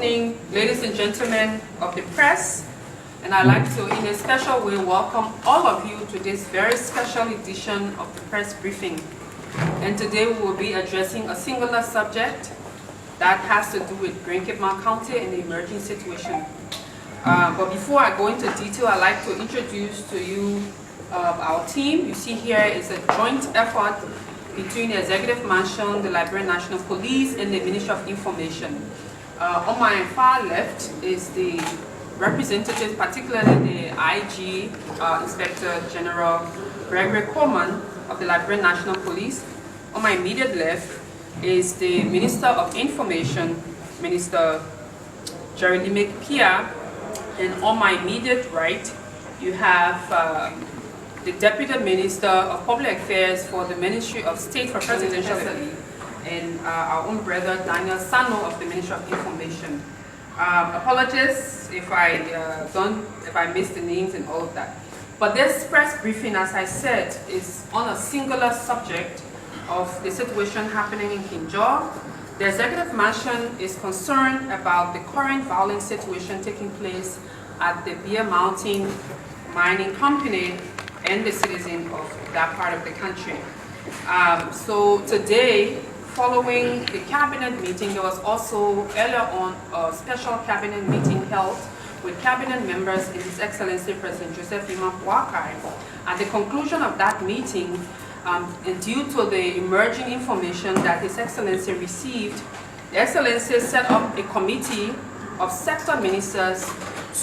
evening, ladies and gentlemen of the press, and I'd like to, in a special way, welcome all of you to this very special edition of the press briefing. And today we will be addressing a singular subject that has to do with Grand Cape Mount County and the emerging situation. But before I go into detail, I'd like to introduce to you our team. You see here is a joint effort between the Executive Mansion, the Liberian National Police, and the Ministry of Information. On my far left is the representative, particularly the IG, Inspector General Gregory Coleman of the Liberian National Police. On my immediate left is the Minister of Information, Minister Jerry Pia, and on my immediate right, you have the Deputy Minister of Public Affairs for the Ministry of State for Presidential Studies, and our own brother Daniel Sano of the Ministry of Information. Apologies if I missed the names and all of that. But this press briefing, as I said, is on a singular subject of the situation happening in Kinjor. The Executive Mansion is concerned about the current violent situation taking place at the Bear Mountain Mining Company and the citizens of that part of the country. So today, following the cabinet meeting, there was also earlier on a special cabinet meeting held with cabinet members in His Excellency President Joseph Iman Boakai. At the conclusion of that meeting, and due to the emerging information that His Excellency received, the Excellency set up a committee of sector ministers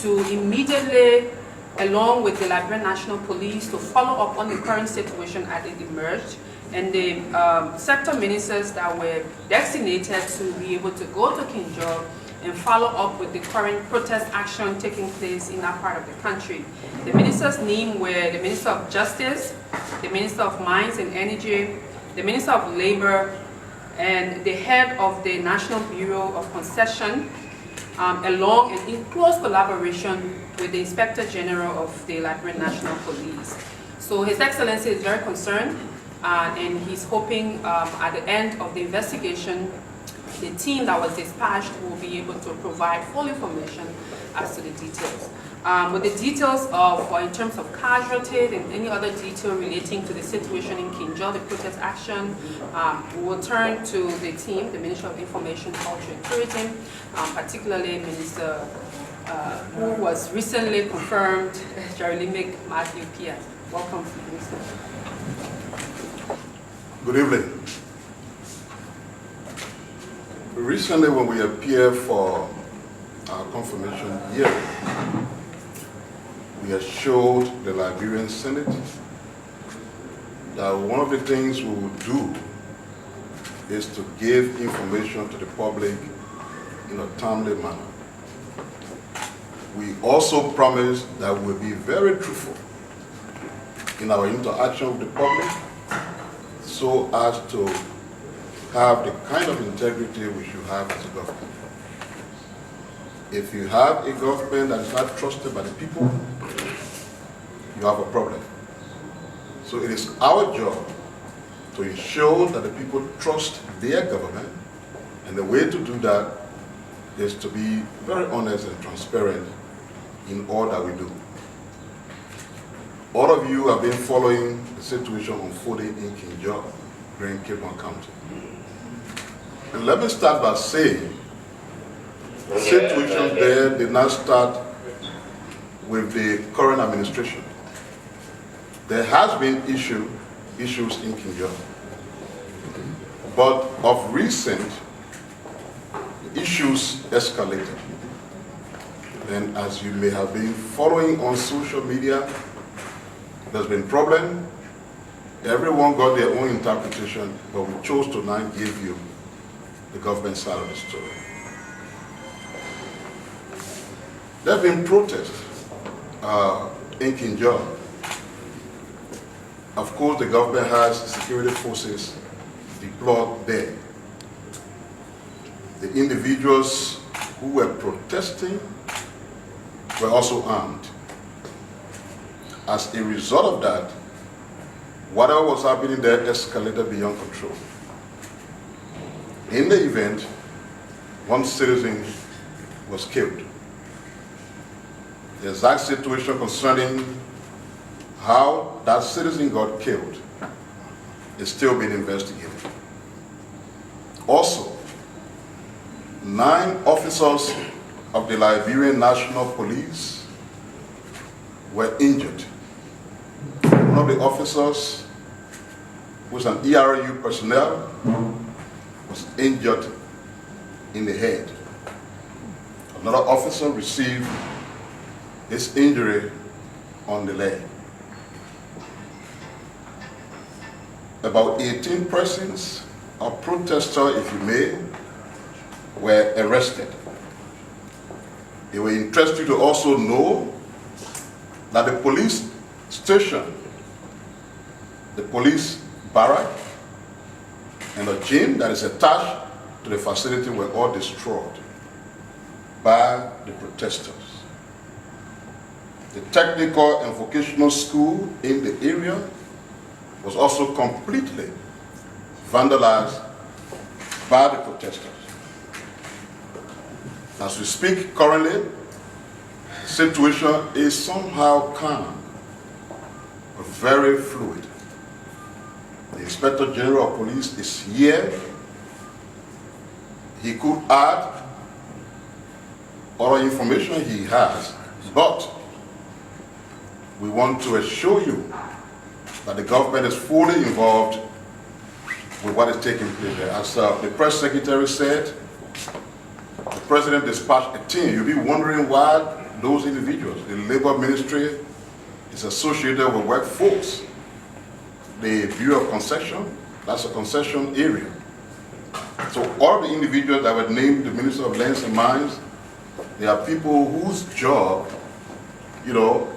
to immediately, along with the Liberian National Police, to follow up on the current situation as it emerged. And the sector ministers that were designated to be able to go to Kinjor and follow up with the current protest action taking place in that part of the country. The ministers' names were the Minister of Justice, the Minister of Mines and Energy, the Minister of Labor, and the head of the National Bureau of Concession, along and in close collaboration with the Inspector General of the Liberian National Police. So His Excellency is very concerned, and he's hoping at the end of the investigation, the team that was dispatched will be able to provide full information as to the details. With the details of, in terms of casualties and any other detail relating to the situation in Kinjor, the protest action, we will turn to the team, the Ministry of Information, Culture and Tourism, particularly Minister who was recently confirmed, Jerry Matthew Pia. Welcome, Minister. Good evening. Recently, when we appeared for our confirmation hearing, we assured the Liberian Senate that one of the things we will do is to give information to the public in a timely manner. We also promised that we'll be very truthful in our interaction with the public so as to have the kind of integrity we should have as a government. If you have a government that is not trusted by the people, you have a problem. So it is our job to ensure that the people trust their government, and the way to do that is to be very honest and transparent in all that we do. All of you have been following the situation unfolding in Kinjor, Grand Cape Mount County. And let me start by saying the situation there did not start with the current administration. There has been issues in Kinjor, but of recent, issues escalated. And as you may have been following on social media, there's been problem. Everyone got their own interpretation, but we chose to not give you the government side of the story. There have been protests in Kinjor. Of course, the government has security forces deployed there. The individuals who were protesting were also armed. As a result of that, whatever was happening there escalated beyond control. In the event, one citizen was killed. The exact situation concerning how that citizen got killed is still being investigated. Also, 9 officers of the Liberian National Police were injured. One of the officers, who was an ERU personnel, was injured in the head. Another officer received his injury on the leg. About 18 persons, or protesters, if you may, were arrested. It will interest you to also know that the police station, the police barrack, and the gym that is attached to the facility were all destroyed by the protesters. The technical and vocational school in the area was also completely vandalized by the protesters. As we speak currently, the situation is somehow calm, but very fluid. The Inspector General of Police is here. He could add other information he has, but we want to assure you that the government is fully involved with what is taking place there. As the press secretary said, the president dispatched a team. You'll be wondering why those individuals, the labor ministry is associated with workforce. The Bureau of Concession, that's a concession area. So all the individuals that were named the Minister of Lands and Mines, they are people whose job,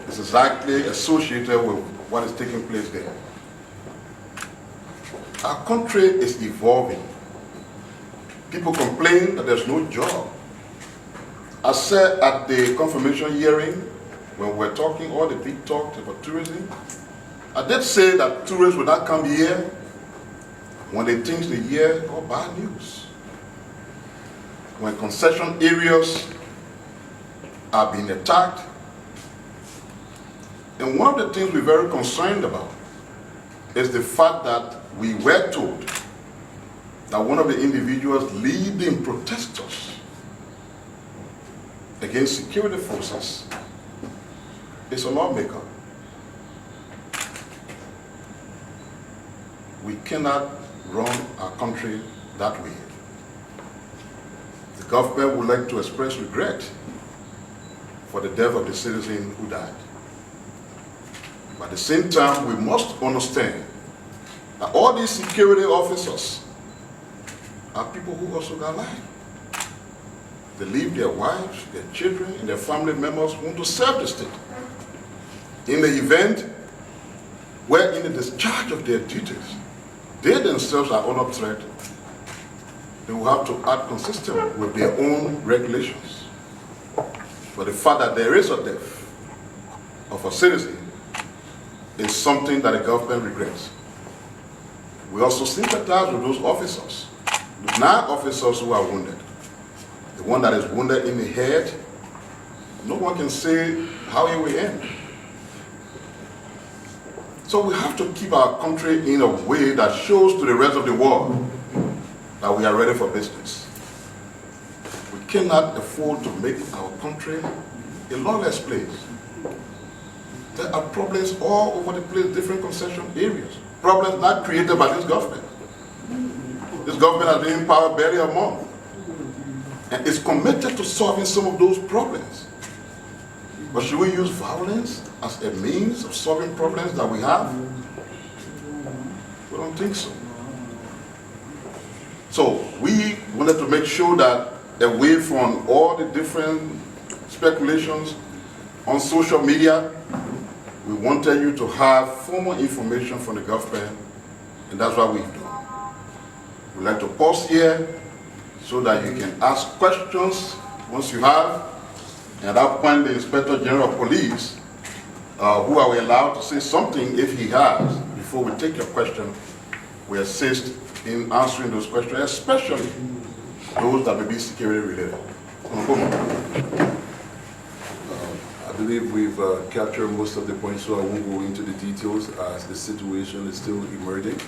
is exactly associated with what is taking place there. Our country is evolving. People complain that there's no job. I said at the confirmation hearing, when we're talking all the big talk about tourism, I did say that tourists will not come here when they think they hear all bad news. When concession areas are being attacked. And one of the things we're very concerned about is the fact that we were told that one of the individuals leading protesters against security forces is a lawmaker. We cannot run our country that way. The government would like to express regret for the death of the citizen who died. But at the same time, we must understand that all these security officers are people who also got life. They leave their wives, their children, and their family members who want to serve the state. In the event where in the discharge of their duties, they themselves are under threat, they will have to act consistent with their own regulations. But the fact that there is a death of a citizen is something that the government regrets. We also sympathize with those officers, the 9 officers who are wounded. The one that is wounded in the head, no one can say how it will end. So we have to keep our country in a way that shows to the rest of the world that we are ready for business. We cannot afford to make our country a lawless place. There are problems all over the place, different concession areas. Problems not created by this government. This government has been in power barely a month and is committed to solving some of those problems. But should we use violence as a means of solving problems that we have? We don't think so. So we wanted to make sure that away from all the different speculations on social media, we wanted you to have formal information from the government, and that's what we've done. We'd like to pause here so that you can ask questions once you have. And at that point, the Inspector General of Police, who are we allowed to say something if he has, before we take your question, we assist in answering those questions, especially those that may be security related. I believe we've captured most of the points, so I won't go into the details as the situation is still emerging.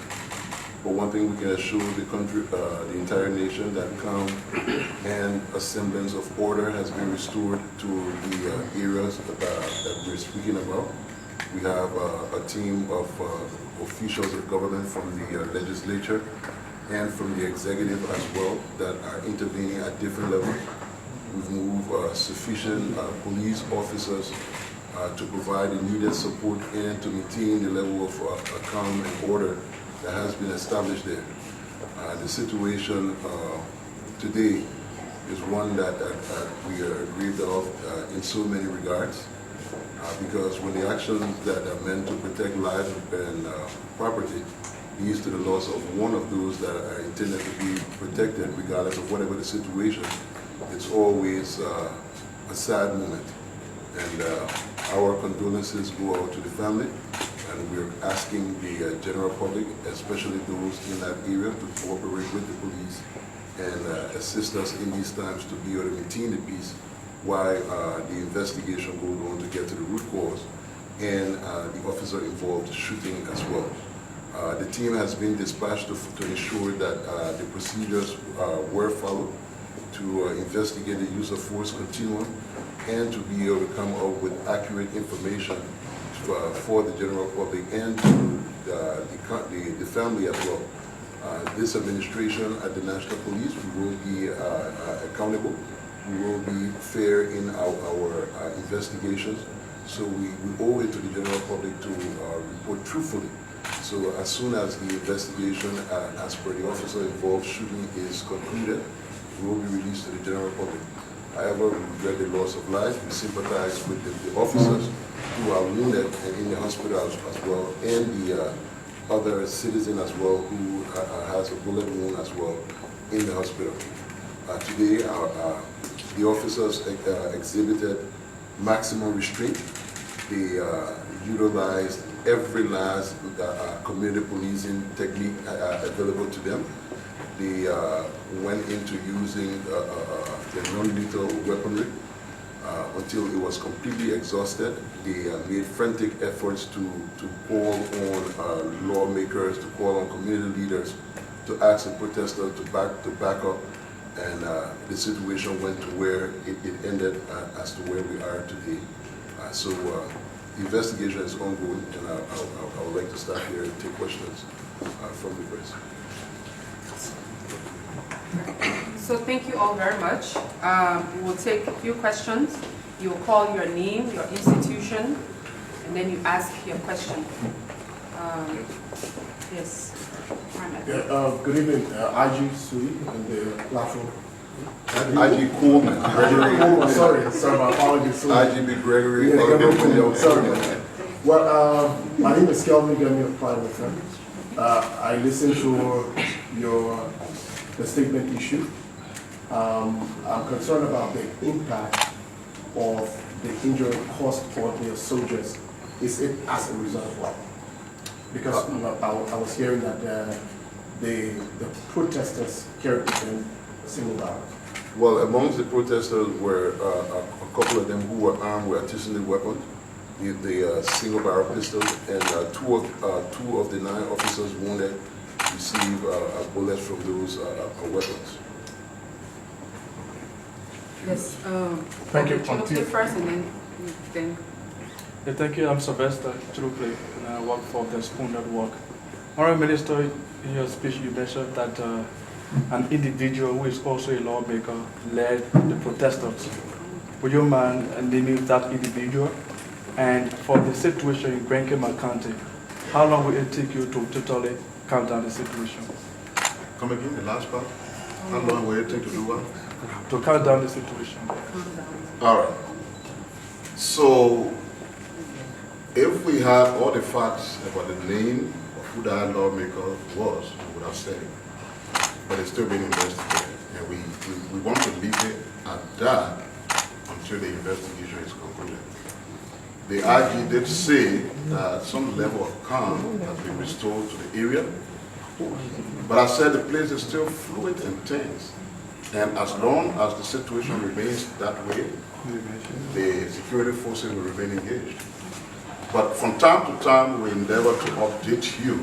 But one thing we can assure the country, the entire nation, that calm and a semblance of order has been restored to the areas that we're speaking about. We have a team of officials of government from the legislature and from the executive as well that are intervening at different levels. We've moved sufficient police officers to provide the needed support and to maintain the level of calm and order that has been established there. The situation today is one that we are aggrieved of in so many regards, because when the actions that are meant to protect lives and property leads to the loss of one of those that are intended to be protected, regardless of whatever the situation, it's always a sad moment. And our condolences go out to the family, and we're asking the general public, especially those in that area, to cooperate with the police and assist us in these times to be able to maintain the peace while the investigation goes on to get to the root cause and the officer involved shooting as well. The team has been dispatched to ensure that the procedures were followed, to investigate the use of force continuum, and to be able to come up with accurate information for the general public and to the family as well. This administration at the National Police, we will be accountable. We will be fair in our investigations. So we owe it to the general public to report truthfully. So as soon as the investigation, as per the officer involved shooting, is concluded, we will be released to the general public. However, we regret the loss of life. We sympathize with the officers who are wounded and in the hospital as well, and the other citizen as well who has a bullet wound as well in the hospital. Today, the officers exhibited maximum restraint. They utilized every last community policing technique available to them. They went into using the non-lethal weaponry until it was completely exhausted. They made frantic efforts to call on lawmakers, to call on community leaders, to ask the protesters to back up, and the situation went to where it ended as to where we are today. So the investigation is ongoing, and I would like to start here and take questions from the press. So thank you all very much. We will take a few questions. You will call your name, your institution, and then you ask your question. Yes. Yeah, good evening, IG Sui on the platform. IG Coleman. Sorry, my apologies. IGB Gregory. Yeah, sorry. Well, my name is Kelvin Gemi of Private Friend. I listened to the statement issue. I'm concerned about the impact of the injury caused for the soldiers. Is it as a result of what? Because I was hearing that the protesters carried them a single barrel. Well, amongst the protesters were a couple of them who were armed with artisanal weapons, the single barrel pistols, and two of the 9 officers wounded received bullets from those weapons. Yes. Thank you. Chilupe first, and then. Yeah, thank you. I'm Sylvester Chilupe, and I work for the Spoon.org. Honorable Minister, in your speech you mentioned that an individual who is also a lawmaker led the protesters. Would you mind naming that individual? And for the situation in Grenkema County, how long will it take you to totally calm down the situation? Come again, the last part? How long will it take to do what? To calm down the situation. All right. So, if we had all the facts about the name of who that lawmaker was, we would have said it. But it's still being investigated. And we want to leave it at that until the investigation is concluded. The IG did say that some level of calm has been restored to the area. But I said the place is still fluid and tense. And as long as the situation remains that way, the security forces will remain engaged. But from time to time, we endeavor to update you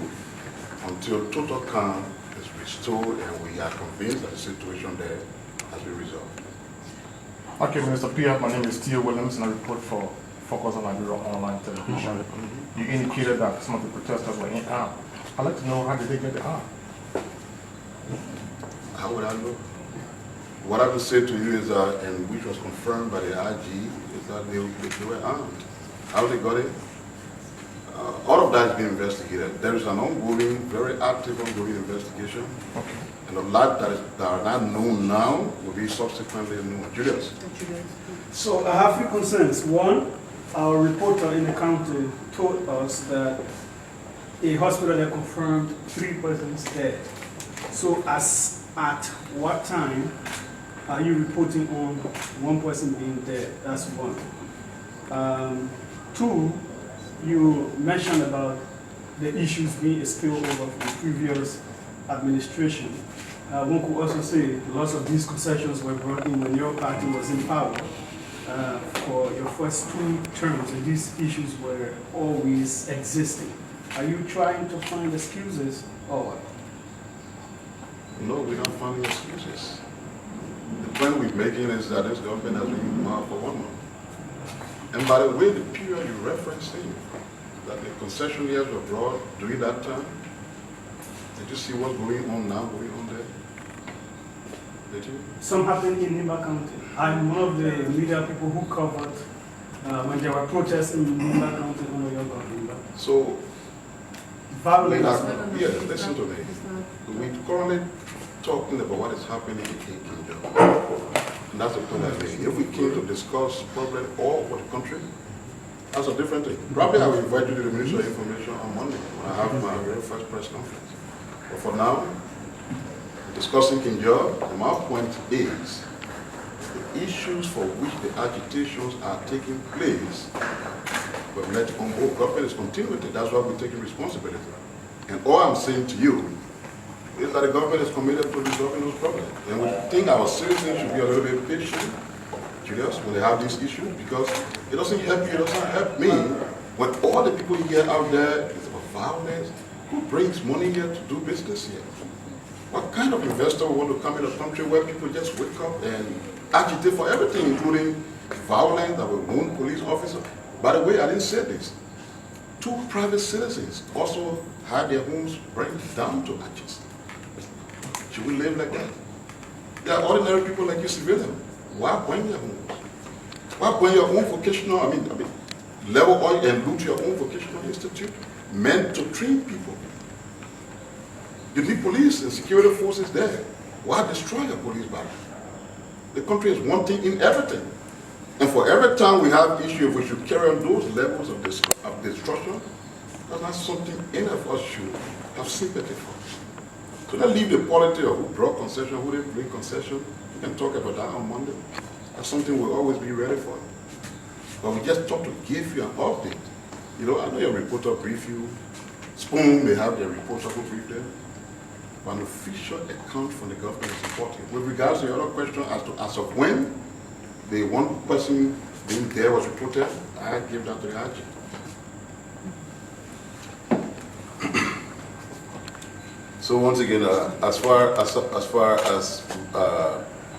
until total calm is restored and we are convinced that the situation there has been resolved. Okay, Mr. Pierre, my name is Theo Williams and I report for Focus on Liberia Online Television. You indicated that some of the protesters were in arms. I'd like to know, how did they get the arm? How would I know? What I would say to you is that, and which was confirmed by the IG, is that they were armed. How they got it? All of that is being investigated. There is an ongoing, very active ongoing investigation. Okay. And a lot that are not known now will be subsequently known. Julius? So I have 3 concerns. One, our reporter in the county told us that a hospital had confirmed 3 persons dead. So at what time are you reporting on 1 person being dead? That's one. 2, you mentioned about the issues being a spillover from previous administration. One could also say lots of these concessions were brought in when your party was in power for your first 2 terms, and these issues were always existing. Are you trying to find excuses or what? No, we're not finding excuses. The point we're making is that this government has been in power for 1 month. And by the way, the period you're referencing, that the concession years were brought during that time, did you see what's going on now, going on there? Did you? Some happened in Nimba County. I'm one of the media people who covered when there were protests in Nimba County on Oyogo Nimba. So, yes, listen to me. We're currently talking about what is happening in Kinjor. And that's the point I made. If we came to discuss problem all over the country, that's a different thing. Probably I will invite you to the Ministry of Information on Monday when I have my very first press conference. But for now, discussing Kinjor, my point is the issues for which the agitations are taking place, but let on board. Government is continuing it. That's why we're taking responsibility. And all I'm saying to you is that the government is committed to resolving those problems. And we think our citizens should be a little bit patient, Julius, when they have these issues, because it doesn't help you, it doesn't help me when all the people here out there is about violence. Who brings money here to do business here? What kind of investor would want to come in a country where people just wake up and agitate for everything, including violence that will wound police officers? By the way, I didn't say this. 2 private citizens also had their homes burned down to ashes. Should we live like that? There are ordinary people like you, civilians. Why burn your homes? Why burn your own vocational, level oil and loot your own vocational institute meant to train people? You need police and security forces there. Why destroy your police barrack? The country is wanting in everything. And for every time we have issues, we should carry on those levels of destruction. That's not something any of us should have sympathy for. So let's leave the politics of who brought concession, who didn't bring concession. We can talk about that on Monday. That's something we'll always be ready for. But we just talk to give you an update. You know, I know your reporter briefed you. Spoon may have their reporter who briefed them. But an official account from the government is important. With regards to your other question as of when the 1 person being there was reported, I give that to the IG. So once again, as far as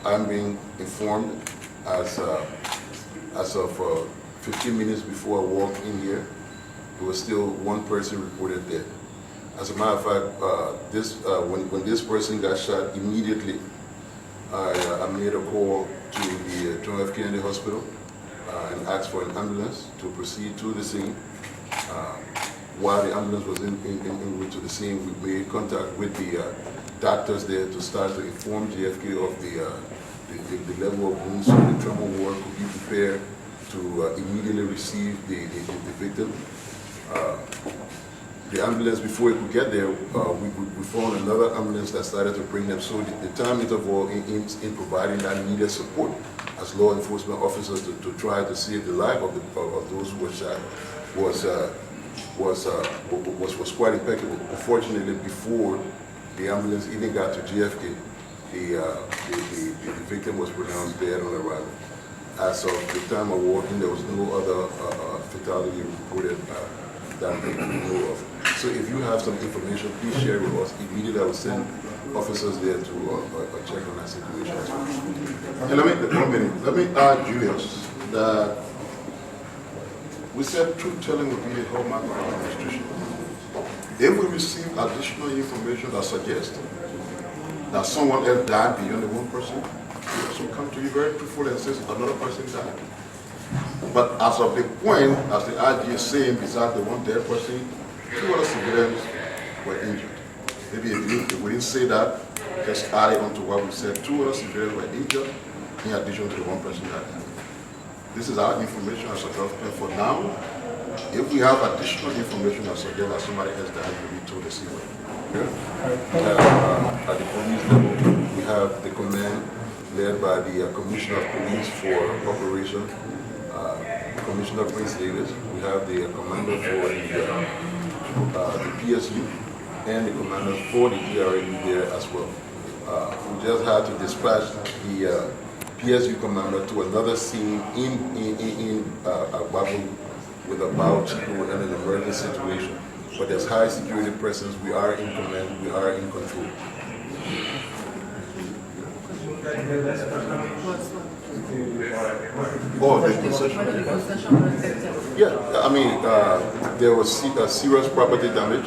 I'm being informed, as of 15 minutes before I walked in here, there was still 1 person reported dead. As a matter of fact, when this person got shot, immediately I made a call to the John F. Kennedy Hospital and asked for an ambulance to proceed to the scene. While the ambulance was en route to the scene, we made contact with the doctors there to start to inform JFK of the level of wounds, so the trauma ward could be prepared to immediately receive the victim. The ambulance, before it could get there, we found another ambulance that started to bring them. So the time interval in providing that needed support as law enforcement officers to try to save the life of those who were shot was quite impeccable. Unfortunately, before the ambulance even got to JFK, the victim was pronounced dead on arrival. As of the time of walking, there was no other fatality reported that we know of. So if you have some information, please share with us. Immediately I will send officers there to check on that situation as well. And let me add, Julius, that we said truth-telling will be a hallmark of our administration. If we receive additional information that suggests that someone else died beyond the one person, we also come to you very truthfully and says another person died. But as of the point, as the IG is saying, besides the one dead person, 2 other civilians were injured. Maybe if we didn't say that, just add it onto what we said. 2 other civilians were injured in addition to the one person that died. This is our information as a government for now. If we have additional information that suggests that somebody else died, we'll be told the same way. At the police level, we have the command led by the Commissioner of Police for Operation, Commissioner Prince Davis. We have the commander for the PSU and the commander for the ERAU there as well. We just had to dispatch the PSU commander to another scene in Babu with a bow chico and an emergency situation. But there's high security presence. We are in command. We are in control. Oh, the concession? Yeah, I mean, there was serious property damage.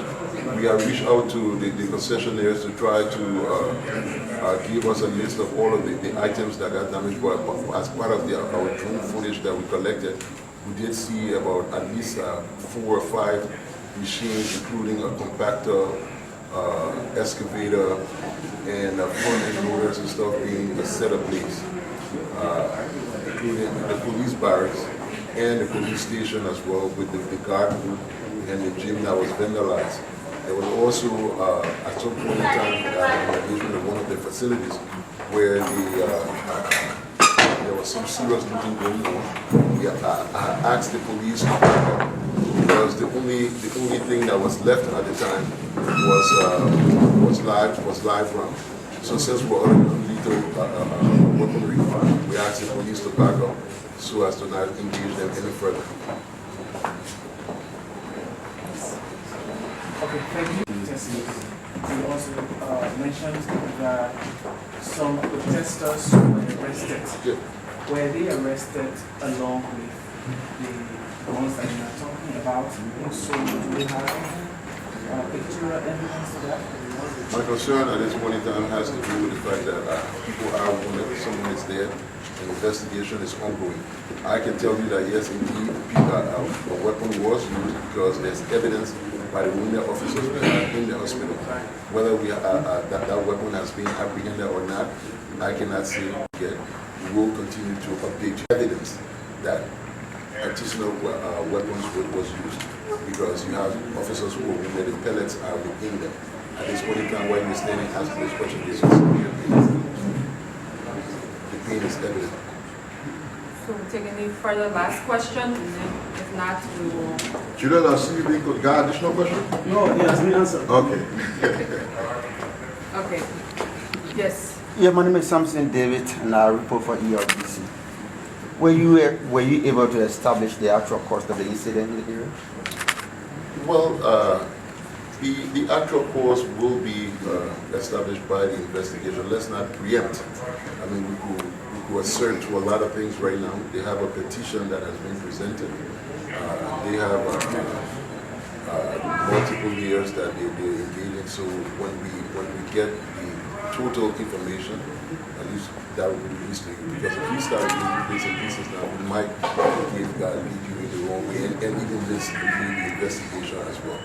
We have reached out to the concessionaires to try to give us a list of all of the items that got damaged. But as part of our drone footage that we collected, we did see about at least 4 or 5 machines, including a compactor, excavator, and front end loaders and stuff being set ablaze, including the police barracks and the police station as well, with the garden and the gym that was vandalized. There was also, at some point in time, in addition to one of the facilities where there was some serious looting going on. I asked the police to back up because the only thing that was left at the time was live round. So since we're already lethal weaponry, we asked the police to back up so as to not engage them any further. Okay, thank you. You also mentioned that some protesters were arrested. Yeah. Were they arrested along with the ones that you are talking about? So do we have pictorial evidence of that? My concern at this point in time has to do with the fact that people are wounded, someone is dead, and investigation is ongoing. I can tell you that yes, indeed, a weapon was used because there's evidence by the wounded officers in the hospital. Whether that weapon has been apprehended or not, I cannot say yet. We will continue to update evidence that artisanal weapons was used because you have officers who are wounded, the pellets are within them. At this point in time, while you're standing asking this question, the pain is evident. So we'll take any further last question, and then if not, we will. Julius, I see you being got additional question? No, it has been answered. Okay. Okay. Yes. Yeah, my name is Samson David, and I report for ERBC. Were you able to establish the actual cause of the incident in the area? Well, the actual cause will be established by the investigation. Let's not preempt. I mean, we could assert to a lot of things right now. They have a petition that has been presented. They have multiple years that they're engaging. So when we get the total information, at least that will be released to you. Because if we start doing bits and pieces now, we might lead you in the wrong way and even miss the investigation as well.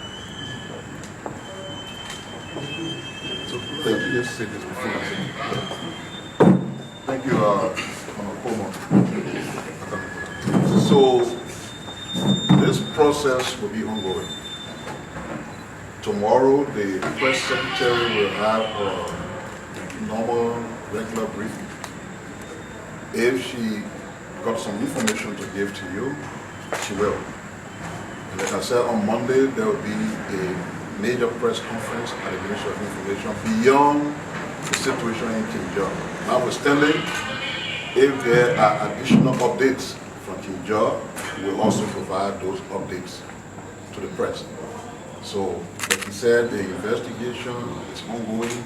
So, thank you. Just say this before I say. Thank you, So, this process will be ongoing. Tomorrow, the press secretary will have a normal, regular briefing. If she got some information to give to you, she will. And like I said, on Monday, there will be a major press conference at the Ministry of Information beyond the situation in Kinjor. Notwithstanding, if there are additional updates from Kinjor, we'll also provide those updates to the press. So, like he said, the investigation is ongoing.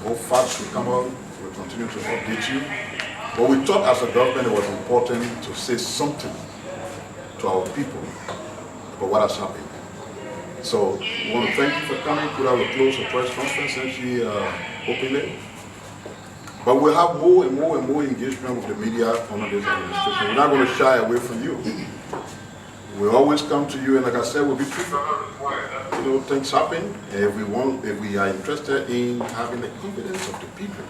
More facts will come out. We'll continue to update you. But we thought as a government it was important to say something to our people about what has happened. So, we want to thank you for coming. Could have a close press conference since she opened it. But we'll have more and more and more engagement with the media under this administration. We're not going to shy away from you. We always come to you, and like I said, we'll be truthful. You know, things happen, and if we are interested in having the confidence of the people,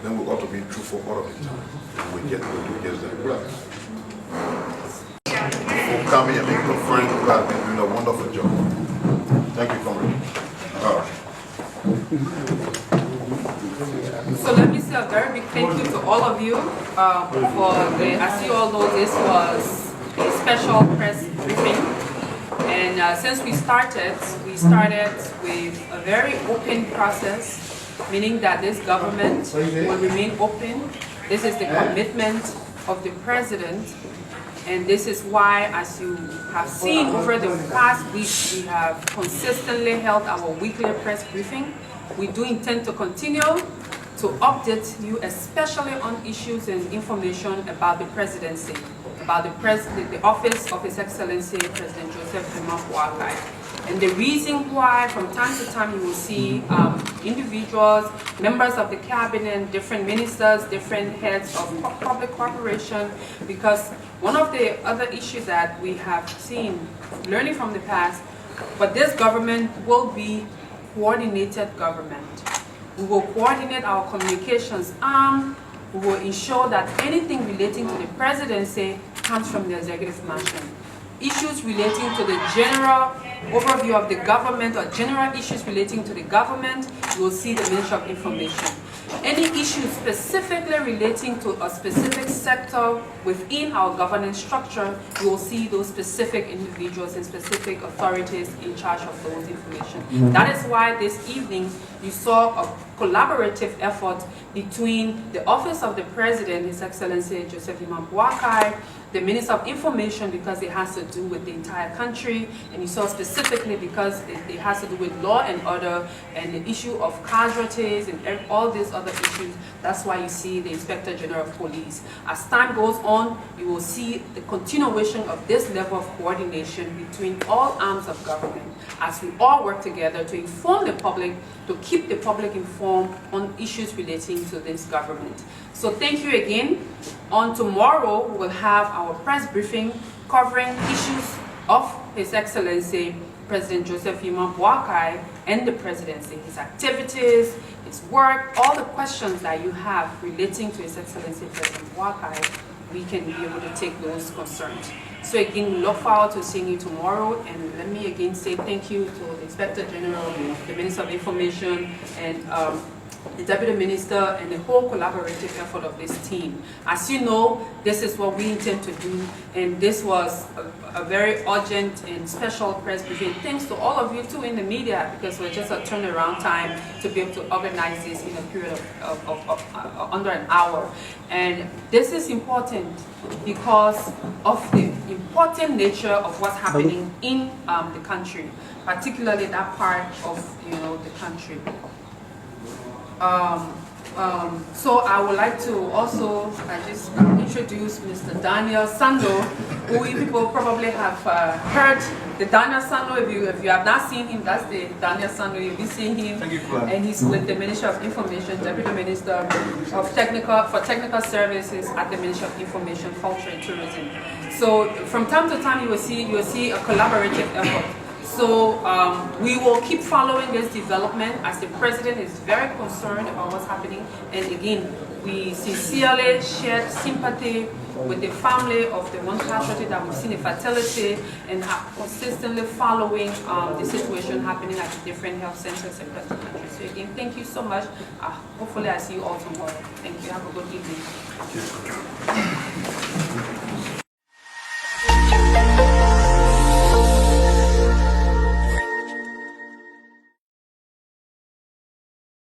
then we ought to be truthful all of the time. And we do just that well. For coming and being confirmed, you have been doing a wonderful job. Thank you, comrade. So let me say a very big thank you to all of you as you all know, this was a special press briefing. And since we started with a very open process, meaning that this government will remain open. This is the commitment of the president. And this is why, as you have seen over the past weeks, we have consistently held our weekly press briefing. We do intend to continue to update you, especially on issues and information about the presidency, about the office of His Excellency President Joseph Boakai. And the reason why from time to time you will see individuals, members of the cabinet, different ministers, different heads of public corporation, because one of the other issues that we have seen, learning from the past, but this government will be coordinated government. We will coordinate our communications arm. We will ensure that anything relating to the presidency comes from the executive mansion. Issues relating to the general overview of the government or general issues relating to the government, you will see the Ministry of Information. Any issues specifically relating to a specific sector within our governance structure, you will see those specific individuals and specific authorities in charge of those information. That is why this evening you saw a collaborative effort between the Office of the President, His Excellency Joseph Boakai, the Minister of Information, because it has to do with the entire country, and you saw specifically because it has to do with law and order and the issue of casualties and all these other issues. That's why you see the Inspector General of Police. As time goes on, you will see the continuation of this level of coordination between all arms of government as we all work together to inform the public, to keep the public informed on issues relating to this government. So thank you again. On tomorrow, we will have our press briefing covering issues of His Excellency President Joseph Boakai and the presidency, his activities, his work, all the questions that you have relating to His Excellency President Boakai, we can be able to take those concerns. So again, we look forward to seeing you tomorrow, and let me again say thank you to the Inspector General, the Minister of Information, and the Deputy Minister, and the whole collaborative effort of this team. As you know, this is what we intend to do, and this was a very urgent and special press briefing. Thanks to all of you too in the media, because we're just a turnaround time to be able to organize this in a period of under an hour. And this is important because of the important nature of what's happening in the country, particularly that part of the country. So I would like to also introduce Mr. Daniel Sando, who you people probably have heard. The Daniel Sando, if you have not seen him, that's the Daniel Sando. You'll be seeing him, and he's with the Ministry of Information, Deputy Minister of Technical Services at the Ministry of Information, Culture and Tourism. So from time to time, you will see a collaborative effort. So we will keep following this development, as the President is very concerned about what's happening. And again, we sincerely share sympathy with the family of the one casualty that we've seen a fatality, and are consistently following the situation happening at the different health centers across the country. So again, thank you so much. Hopefully I see you all tomorrow. Thank you. Have a good evening.